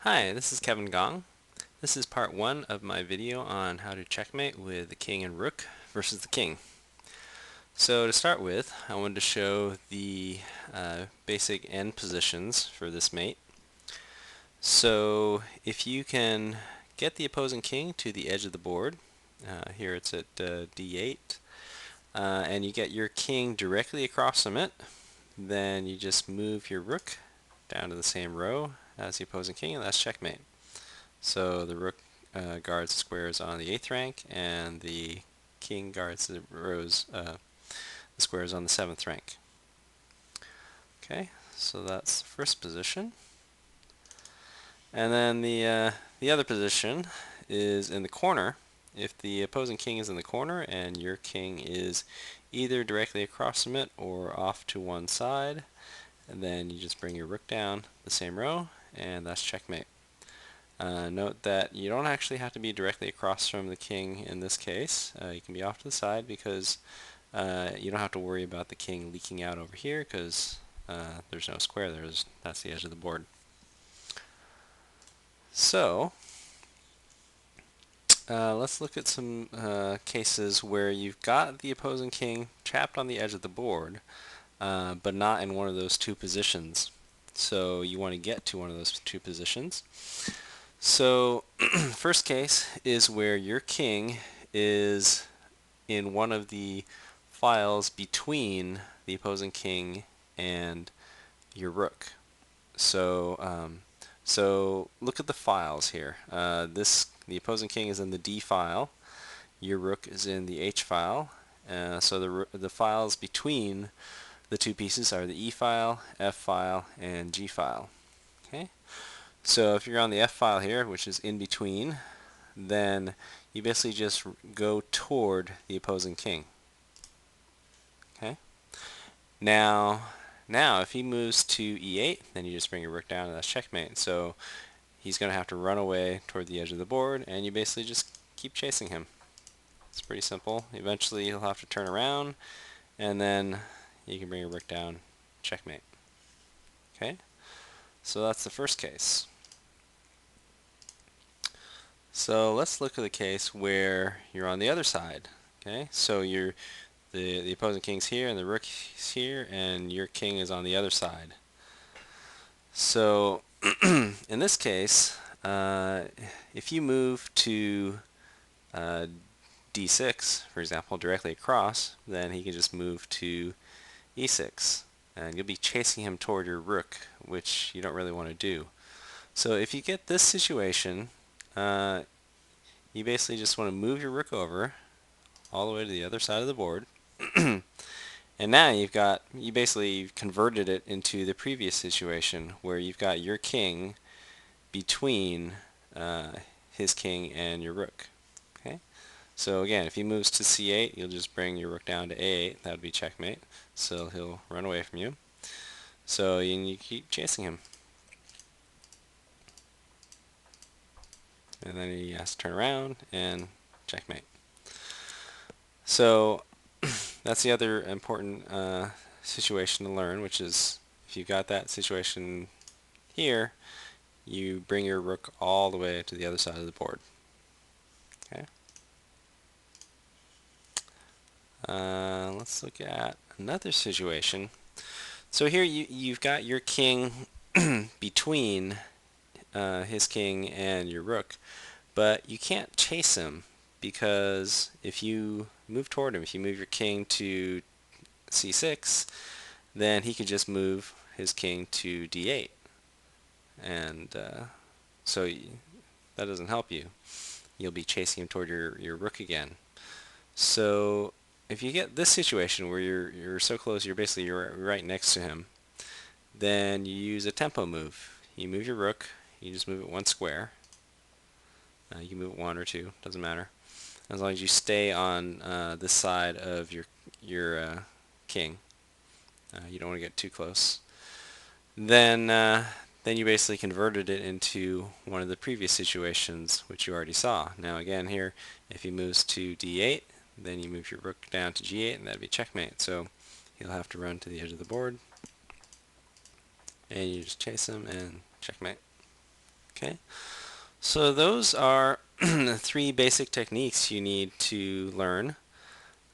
Hi, this is Kevin Gong. This is part one of my video on how to checkmate with the king and rook versus the king. So to start with, I wanted to show the basic end positions for this mate. So if you can get the opposing king to the edge of the board, here it's at d8, and you get your king directly across from it, then you just move your rook down to the same row as the opposing king, and that's checkmate. So the rook guards the squares on the 8th rank, and the king guards the squares on the 7th rank. Okay, so that's the first position. And then the other position is in the corner. If the opposing king is in the corner and your king is either directly across from it or off to one side, and then you just bring your rook down the same row, and that's checkmate. Note that you don't actually have to be directly across from the king in this case. You can be off to the side because you don't have to worry about the king leaking out over here because there's no square there. That's the edge of the board. So let's look at some cases where you've got the opposing king trapped on the edge of the board, but not in one of those two positions. So you want to get to one of those two positions. So first case is where your king is in one of the files between the opposing king and your rook. So look at the files here. The opposing king is in the D file. Your rook is in the H file. So the files between the two pieces are the E file, F file, and G file. Okay. So if you're on the F file here, which is in between, then you basically just go toward the opposing king. Okay. Now if he moves to E8, then you just bring your rook down, and that's checkmate. So he's going to have to run away toward the edge of the board, and you basically just keep chasing him. It's pretty simple. Eventually he'll have to turn around, and then you can bring your rook down, checkmate. Okay. So that's the first case. So let's look at the case where you're on the other side. Okay, so the opposing king's here and the rook is here, and your king is on the other side. So in this case, if you move to d6, for example, directly across, then he can just move to e6, and you'll be chasing him toward your rook, which you don't really want to do. So if you get this situation, you basically just want to move your rook over all the way to the other side of the board. And now you basically converted it into the previous situation where you've got your king between his king and your rook. Okay. So again, if he moves to c8, you'll just bring your rook down to a8. That would be checkmate. So he'll run away from you. So you keep chasing him. And then he has to turn around and checkmate. So that's the other important situation to learn, which is if you've got that situation here, you bring your rook all the way to the other side of the board. Okay. Let's look at another situation. So here you've got your king between his king and your rook, but you can't chase him because if you move toward him, if you move your king to c6, then he could just move his king to d8, and so that doesn't help you. You'll be chasing him toward your rook again. So if you get this situation where you're so close, you're right next to him, then you use a tempo move. You move your rook, you just move it one square. You can move it one or two, doesn't matter, as long as you stay on this side of your king. You don't want to get too close. Then you basically converted it into one of the previous situations which you already saw. Now again here, if he moves to d8, then you move your rook down to g8, and that'd be checkmate. So he'll have to run to the edge of the board, and you just chase him and checkmate. Okay, so those are three basic techniques you need to learn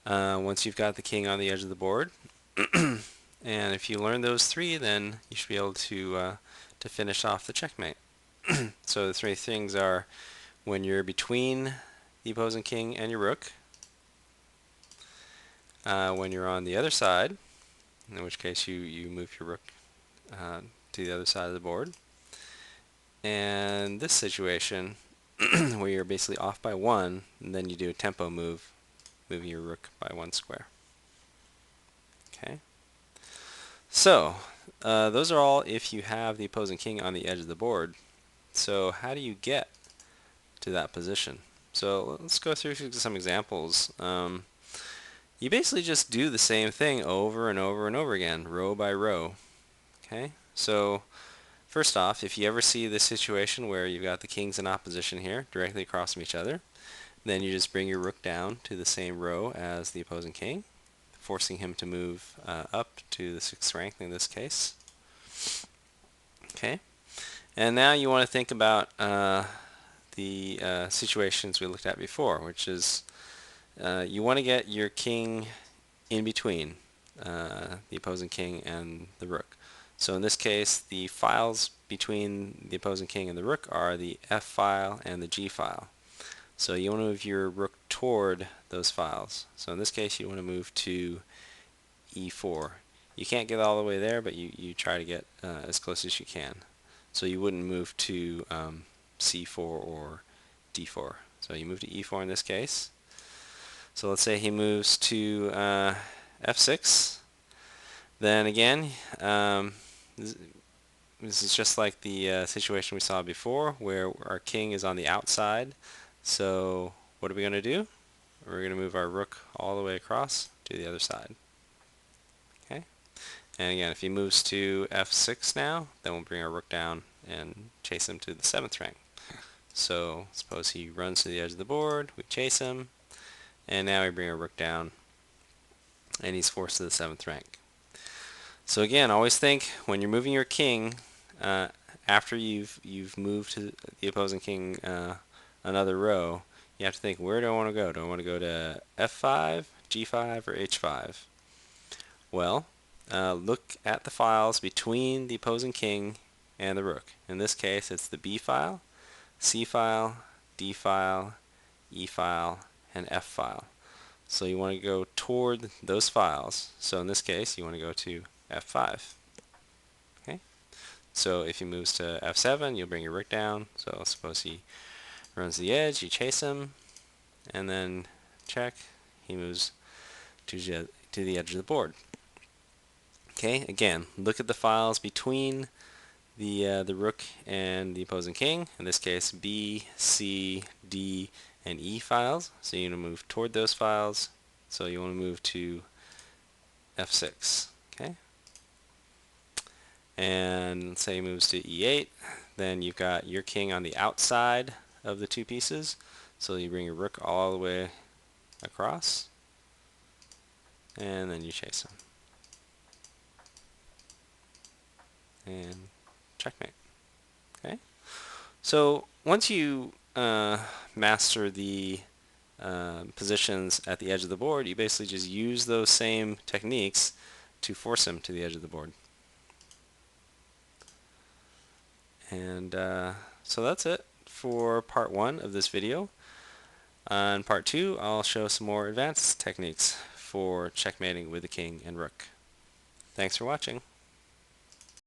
once you've got the king on the edge of the board. And if you learn those three, then you should be able to finish off the checkmate. So the three things are when you're between the opposing king and your rook, when you're on the other side, in which case you move your rook to the other side of the board, and this situation where you're basically off by one, and then you do a tempo move, moving your rook by one square. Okay. So those are all if you have the opposing king on the edge of the board. So how do you get to that position? So let's go through some examples. You basically just do the same thing over and over and over again, row by row. Okay. So first off, if you ever see this situation where you've got the kings in opposition here, directly across from each other, then you just bring your rook down to the same row as the opposing king, forcing him to move up to the 6th rank in this case. Okay, and now you want to think about the situations we looked at before, which is you want to get your king in between the opposing king and the rook. So in this case, the files between the opposing king and the rook are the F file and the G file. So you want to move your rook toward those files. So in this case, you want to move to E4. You can't get all the way there, but you try to get as close as you can. So you wouldn't move to C4 or D4. So you move to E4 in this case. So let's say he moves to F6. Then again, this is just like the situation we saw before, where our king is on the outside. So what are we going to do? We're going to move our rook all the way across to the other side. Okay. And again, if he moves to F6 now, then we'll bring our rook down and chase him to the 7th rank. So suppose he runs to the edge of the board, we chase him, and now we bring our rook down, and he's forced to the 7th rank. So again, always think when you're moving your king, after you've moved to the opposing king another row, you have to think, where do I want to go? Do I want to go to F5, G5, or H5? Well, look at the files between the opposing king and the rook. In this case, it's the B file, C file, D file, E file, and F file. So you want to go toward those files. So in this case, you want to go to F5. Okay. So if he moves to F7, you'll bring your rook down. So suppose he runs the edge, you chase him, and then check. He moves to the edge of the board. Okay. Again, look at the files between the rook and the opposing king. In this case, B, C, D, and E files. So you want to move toward those files. So you want to move to F6. Okay. And let's say he moves to E8, then you've got your king on the outside of the two pieces. So you bring your rook all the way across, and then you chase him. And checkmate. Okay. So once you master the positions at the edge of the board, you basically just use those same techniques to force him to the edge of the board. And so that's it for part 1 of this video. In part 2, I'll show some more advanced techniques for checkmating with the king and rook. Thanks for watching.